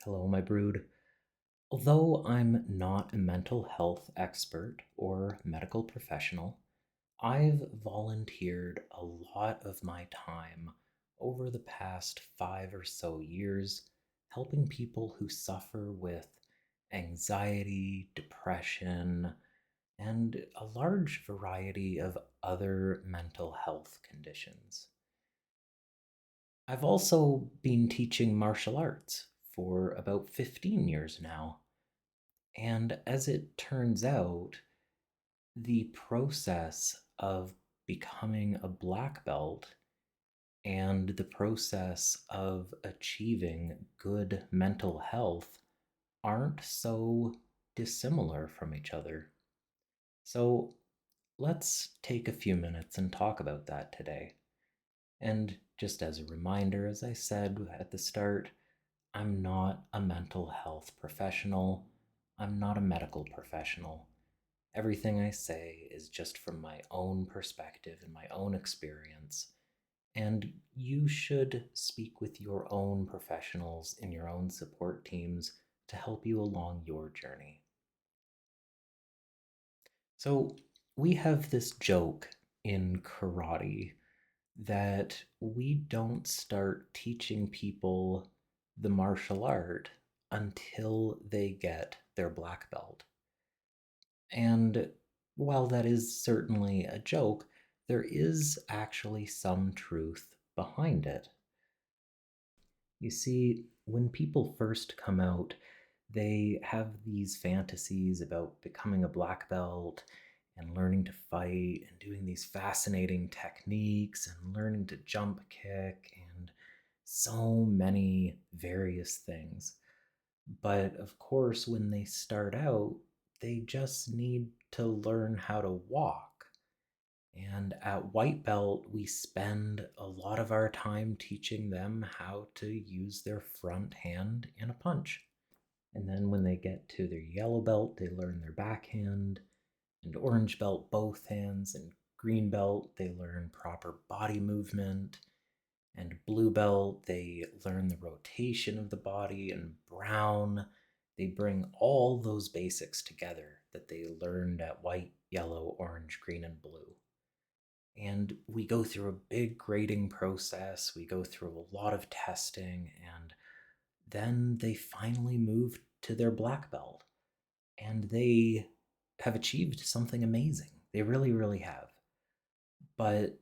Hello, my brood. Although I'm not a mental health expert or medical professional, I've volunteered a lot of my time over the past 5 or so years helping people who suffer with anxiety, depression, and a large variety of other mental health conditions. I've also been teaching martial arts for about 15 years now. And as it turns out, the process of becoming a black belt and the process of achieving good mental health aren't so dissimilar from each other. So let's take a few minutes and talk about that today. And just as a reminder, as I said at the start, I'm not a mental health professional. I'm not a medical professional. Everything I say is just from my own perspective and my own experience. And you should speak with your own professionals in your own support teams to help you along your journey. So, we have this joke in karate that we don't start teaching people the martial art until they get their black belt. And while that is certainly a joke, there is actually some truth behind it. You see, when people first come out, they have these fantasies about becoming a black belt and learning to fight and doing these fascinating techniques and learning to jump kick and so many various things. But of course, when they start out, they just need to learn how to walk. And at White Belt, we spend a lot of our time teaching them how to use their front hand in a punch. And then when they get to their Yellow Belt, they learn their backhand, and Orange Belt, both hands, and Green Belt, they learn proper body movement, and Blue Belt, they learn the rotation of the body, and Brown, they bring all those basics together that they learned at white, yellow, orange, green, and blue. And we go through a big grading process, we go through a lot of testing, and then they finally move to their black belt. And they have achieved something amazing. They really, really have. But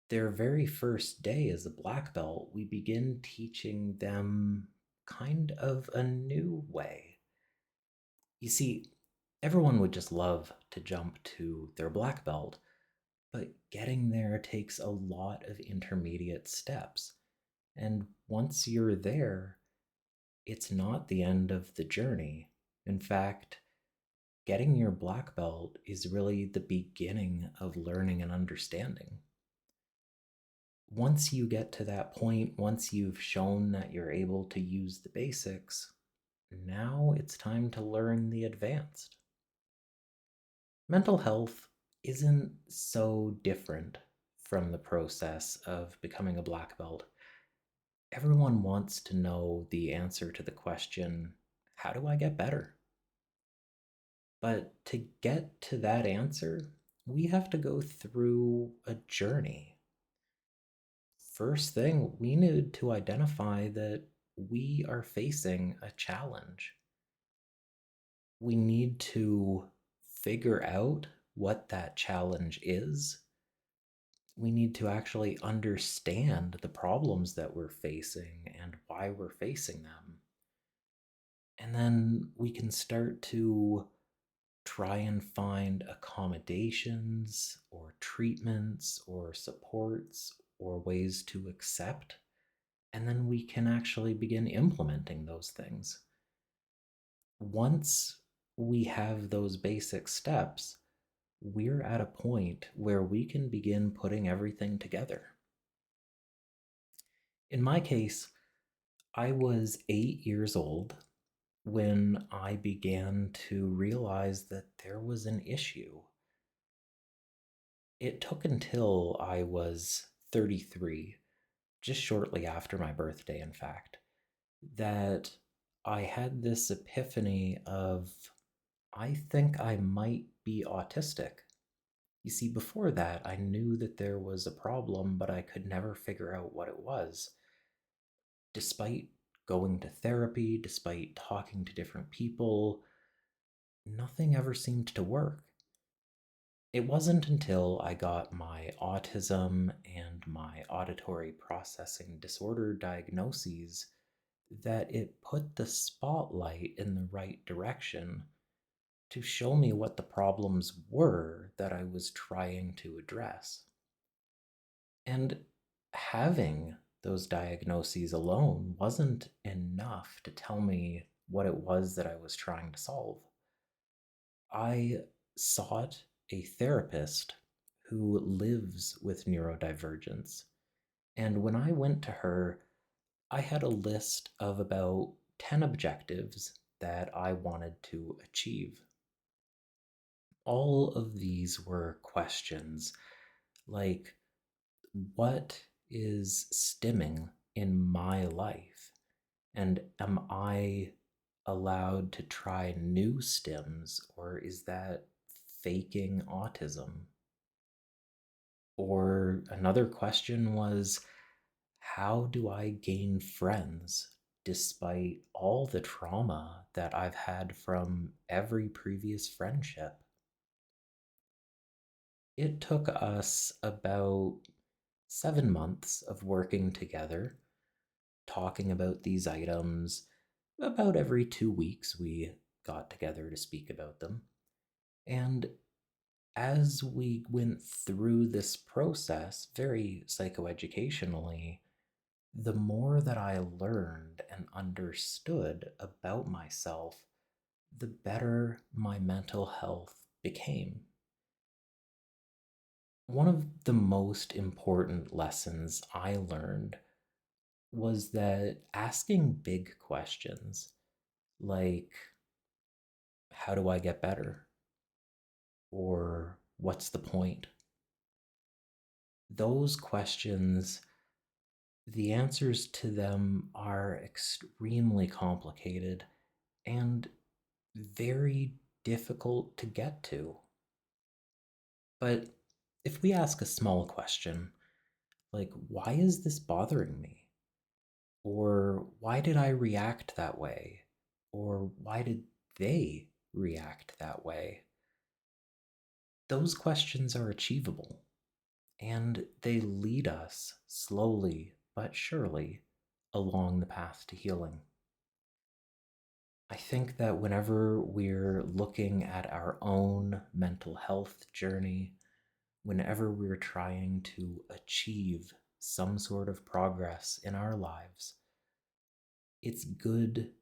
their very first day as a black belt, we begin teaching them kind of a new way. You see, everyone would just love to jump to their black belt, but getting there takes a lot of intermediate steps. And once you're there, it's not the end of the journey. In fact, getting your black belt is really the beginning of learning and understanding. Once you get to that point, once you've shown that you're able to use the basics, now it's time to learn the advanced. Mental health isn't so different from the process of becoming a black belt. Everyone wants to know the answer to the question, how do I get better? But to get to that answer, we have to go through a journey. First thing, we need to identify that we are facing a challenge. We need to figure out what that challenge is. We need to actually understand the problems that we're facing and why we're facing them. And then we can start to try and find accommodations or treatments or supports or ways to accept. And then we can actually begin implementing those things. Once we have those basic steps, we're at a point where we can begin putting everything together. In my case, I was 8 years old when I began to realize that there was an issue. It took until I was 33, just shortly after my birthday, in fact, that I had this epiphany of I think I might be autistic. You see, before that, I knew that there was a problem, but I could never figure out what it was. Despite going to therapy, despite talking to different people, nothing ever seemed to work. It wasn't until I got my autism and my auditory processing disorder diagnoses that it put the spotlight in the right direction to show me what the problems were that I was trying to address. And having those diagnoses alone wasn't enough to tell me what it was that I was trying to solve. I sought a therapist who lives with neurodivergence. And when I went to her, I had a list of about 10 objectives that I wanted to achieve. All of these were questions like, what is stimming in my life? And am I allowed to try new stims, or is that faking autism? Or another question was, how do I gain friends despite all the trauma that I've had from every previous friendship? It took us about 7 months of working together, talking about these items. About every 2 weeks, we got together to speak about them. And as we went through this process very psychoeducationally, the more that I learned and understood about myself, the better my mental health became. One of the most important lessons I learned was that asking big questions like, how do I get better? Or what's the point? Those questions, the answers to them are extremely complicated and very difficult to get to. But if we ask a small question, like, why is this bothering me? Or why did I react that way? Or why did they react that way? Those questions are achievable, and they lead us slowly but surely along the path to healing. I think that whenever we're looking at our own mental health journey, whenever we're trying to achieve some sort of progress in our lives, it's good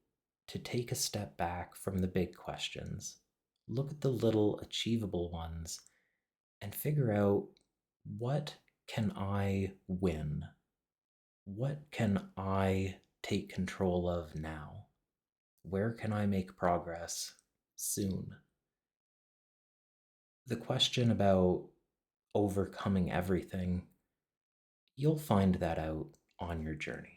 to take a step back from the big questions, look at the little achievable ones, and figure out, what can I win? What can I take control of now? Where can I make progress soon? The question about overcoming everything, you'll find that out on your journey.